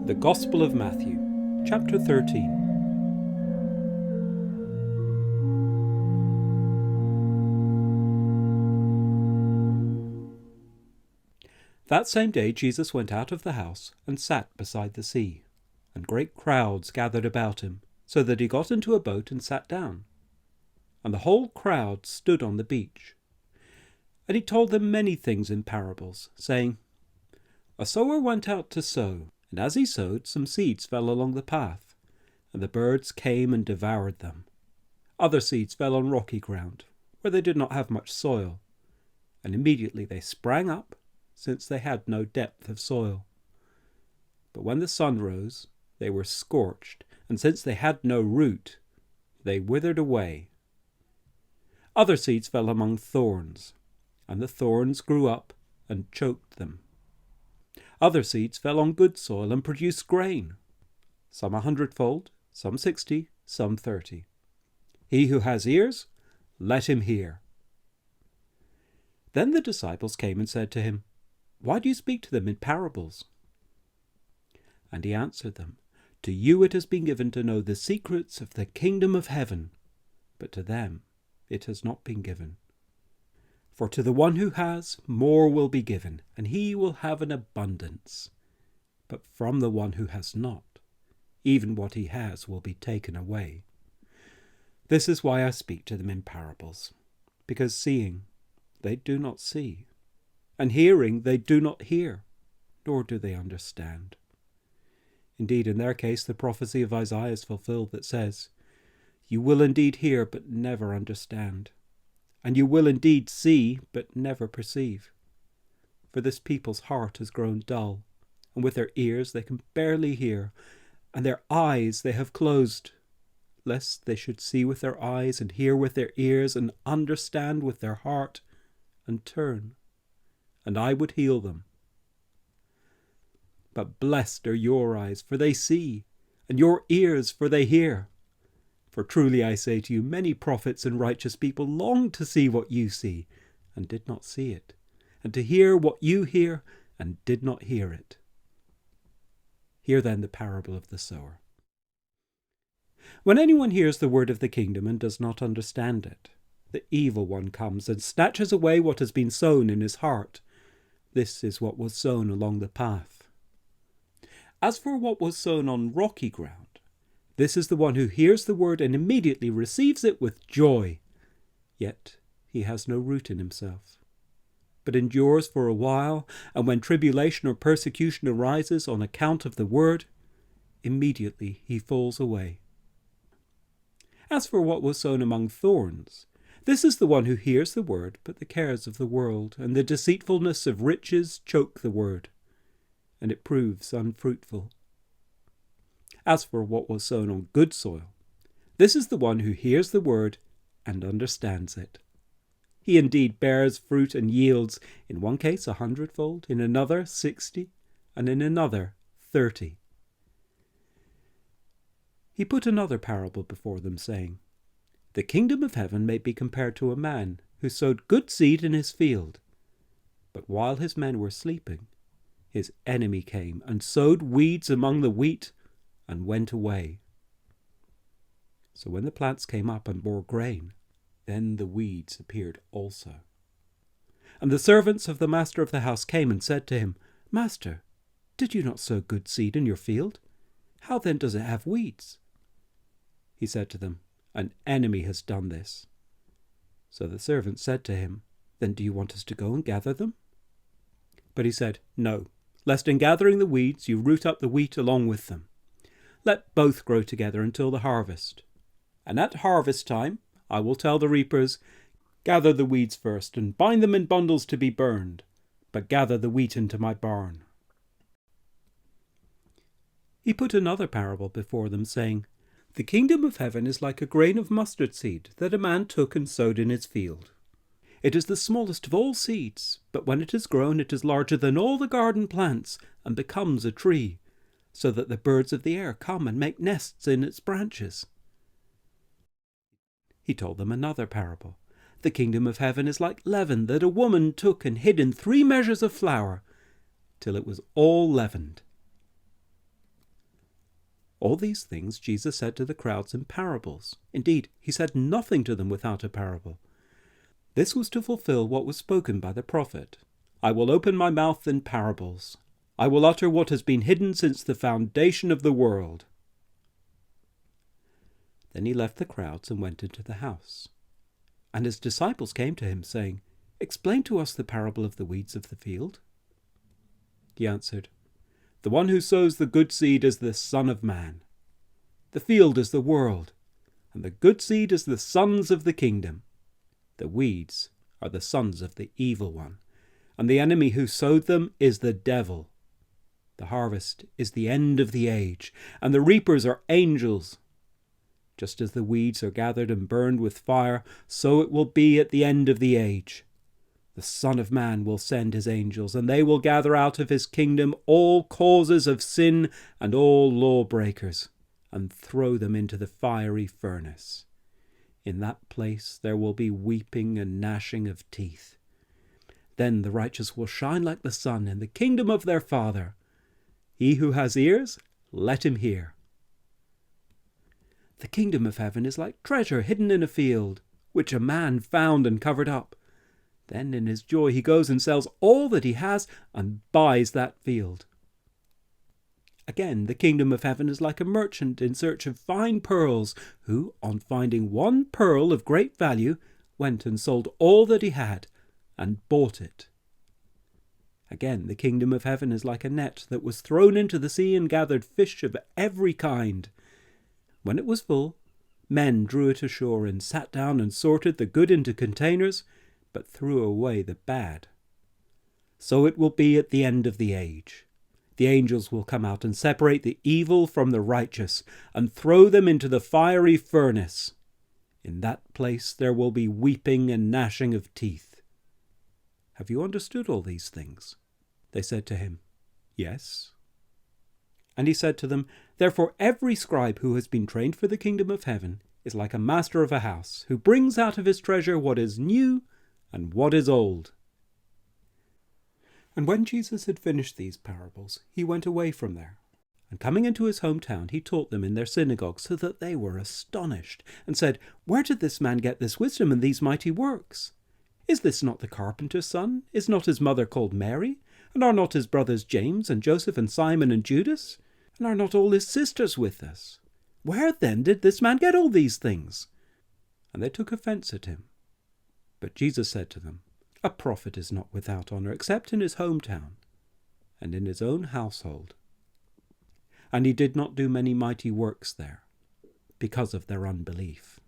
The Gospel of Matthew, chapter 13. That same day Jesus went out of the house and sat beside the sea, and great crowds gathered about him, so that he got into a boat and sat down. And the whole crowd stood on the beach. And he told them many things in parables, saying, A sower went out to sow, and as he sowed, some seeds fell along the path, and the birds came and devoured them. Other seeds fell on rocky ground, where they did not have much soil, and immediately they sprang up, since they had no depth of soil. But when the sun rose, they were scorched, and since they had no root, they withered away. Other seeds fell among thorns, and the thorns grew up and choked them. Other seeds fell on good soil and produced grain, some 100-fold, some 60, some 30. He who has ears, let him hear. Then the disciples came and said to him, Why do you speak to them in parables? And he answered them, To you it has been given to know the secrets of the kingdom of heaven, but to them it has not been given. For to the one who has, more will be given, and he will have an abundance. But from the one who has not, even what he has will be taken away. This is why I speak to them in parables, because seeing they do not see, and hearing they do not hear, nor do they understand. Indeed, in their case the prophecy of Isaiah is fulfilled that says, You will indeed hear, but never understand. And you will indeed see, but never perceive. For this people's heart has grown dull, and with their ears they can barely hear, and their eyes they have closed, lest they should see with their eyes, and hear with their ears, and understand with their heart, and turn, and I would heal them. But blessed are your eyes, for they see, and your ears, for they hear. For truly I say to you, many prophets and righteous people longed to see what you see, and did not see it, and to hear what you hear, and did not hear it. Hear then the parable of the sower. When anyone hears the word of the kingdom and does not understand it, the evil one comes and snatches away what has been sown in his heart. This is what was sown along the path. As for what was sown on rocky ground, this is the one who hears the word and immediately receives it with joy. Yet he has no root in himself, but endures for a while, and when tribulation or persecution arises on account of the word, immediately he falls away. As for what was sown among thorns, this is the one who hears the word, but the cares of the world and the deceitfulness of riches choke the word, and it proves unfruitful. As for what was sown on good soil, this is the one who hears the word and understands it. He indeed bears fruit and yields, in one case 100-fold, in another 60, and in another 30. He put another parable before them, saying, The kingdom of heaven may be compared to a man who sowed good seed in his field. But while his men were sleeping, his enemy came and sowed weeds among the wheat, and went away. So when the plants came up and bore grain, then the weeds appeared also. And the servants of the master of the house came and said to him, Master, did you not sow good seed in your field? How then does it have weeds? He said to them, An enemy has done this. So the servants said to him, Then do you want us to go and gather them? But he said, No, lest in gathering the weeds you root up the wheat along with them. Let both grow together until the harvest. And at harvest time I will tell the reapers, Gather the weeds first, and bind them in bundles to be burned, but gather the wheat into my barn. He put another parable before them, saying, The kingdom of heaven is like a grain of mustard seed that a man took and sowed in his field. It is the smallest of all seeds, but when it is grown it is larger than all the garden plants, and becomes a tree, so that the birds of the air come and make nests in its branches. He told them another parable. The kingdom of heaven is like leaven that a woman took and hid in 3 measures of flour, till it was all leavened. All these things Jesus said to the crowds in parables. Indeed, he said nothing to them without a parable. This was to fulfill what was spoken by the prophet. I will open my mouth in parables. I will utter what has been hidden since the foundation of the world. Then he left the crowds and went into the house. And his disciples came to him, saying, Explain to us the parable of the weeds of the field. He answered, The one who sows the good seed is the Son of Man. The field is the world, and the good seed is the sons of the kingdom. The weeds are the sons of the evil one, and the enemy who sowed them is the devil. The harvest is the end of the age, and the reapers are angels. Just as the weeds are gathered and burned with fire, so it will be at the end of the age. The Son of Man will send his angels, and they will gather out of his kingdom all causes of sin and all lawbreakers, and throw them into the fiery furnace. In that place there will be weeping and gnashing of teeth. Then the righteous will shine like the sun in the kingdom of their Father. He who has ears, let him hear. The kingdom of heaven is like treasure hidden in a field, which a man found and covered up. Then in his joy he goes and sells all that he has and buys that field. Again, the kingdom of heaven is like a merchant in search of fine pearls, who, on finding one pearl of great value, went and sold all that he had and bought it. Again, the kingdom of heaven is like a net that was thrown into the sea and gathered fish of every kind. When it was full, men drew it ashore and sat down and sorted the good into containers, but threw away the bad. So it will be at the end of the age. The angels will come out and separate the evil from the righteous and throw them into the fiery furnace. In that place there will be weeping and gnashing of teeth. Have you understood all these things? They said to him, Yes. And he said to them, Therefore every scribe who has been trained for the kingdom of heaven is like a master of a house, who brings out of his treasure what is new and what is old. And when Jesus had finished these parables, he went away from there. And coming into his hometown, he taught them in their synagogue, so that they were astonished, and said, Where did this man get this wisdom and these mighty works? Is this not the carpenter's son? Is not his mother called Mary? And are not his brothers James and Joseph and Simon and Judas? And are not all his sisters with us? Where then did this man get all these things? And they took offence at him. But Jesus said to them, A prophet is not without honour, except in his hometown, and in his own household. And he did not do many mighty works there, because of their unbelief.